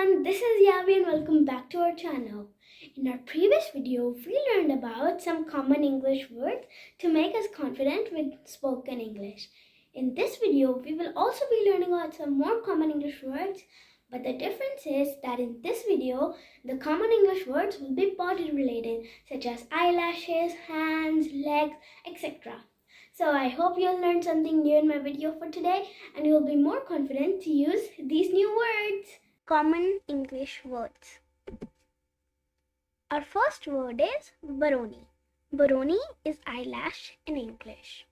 everyone, this is Yavi and welcome back to our channel. In our previous video, we learned about some common English words to make us confident with spoken English. In this video, we will also be learning about some more common English words, but the difference is that in this video, the common English words will be body related, such as eyelashes, hands, legs, etc. So I hope you'll learn something new in my video for today and you'll be more confident to use these new words. Common English words. Our first word is baroni. Baroni is eyelash in English.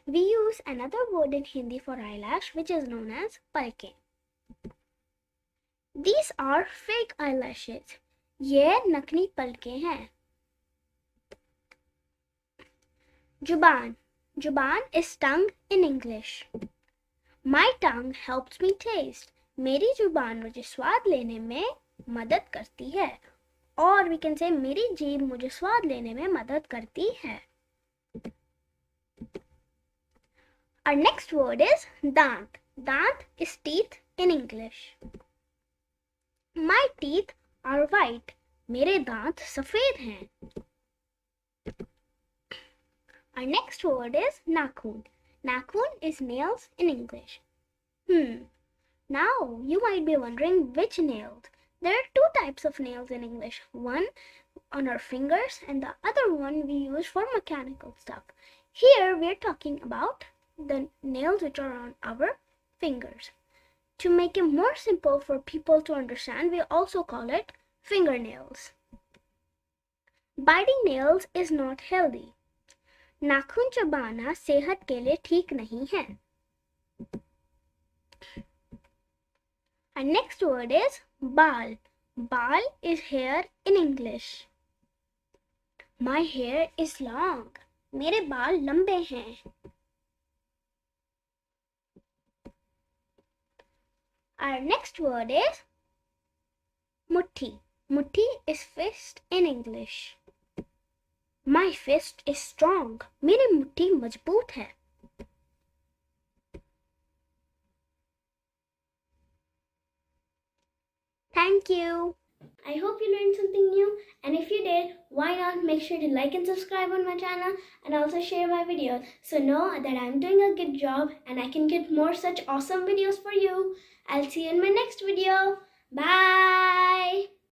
We use another word in Hindi for eyelash which is known as palke. These are fake eyelashes. ये नकली पलके हैं. Juban. Juban is tongue in English. My tongue helps me taste. मेरी जुबान मुझे स्वाद लेने में मदद करती है. और we can say मेरी जीभ मुझे स्वाद लेने में मदद करती है. Our next word is दांत. दांत is teeth in English. My teeth are white. मेरे दांत सफेद हैं. Our next word is nakhun. Nakhun is nails in English. Now you might be wondering which nails. There are two types of nails in English. One on our fingers and the other one we use for mechanical stuff. Here we are talking about the nails which are on our fingers. To make it more simple for people to understand, we also call it fingernails. Biting nails is not healthy. नाखून चबाना सेहत के लिए ठीक नहीं है. Our next word is बाल. बाल is hair in English. My hair is long. मेरे बाल लंबे हैं. Our next word is मुट्ठी. मुट्ठी is fist in English. My fist is strong. मेरी मुट्ठी मजबूत है. Thank you. I hope you learned something new, and if you did, why not make sure to like and subscribe on my channel and also share my videos so know that I'm doing a good job and I can get more such awesome videos for you. I'll see you in my next video. Bye.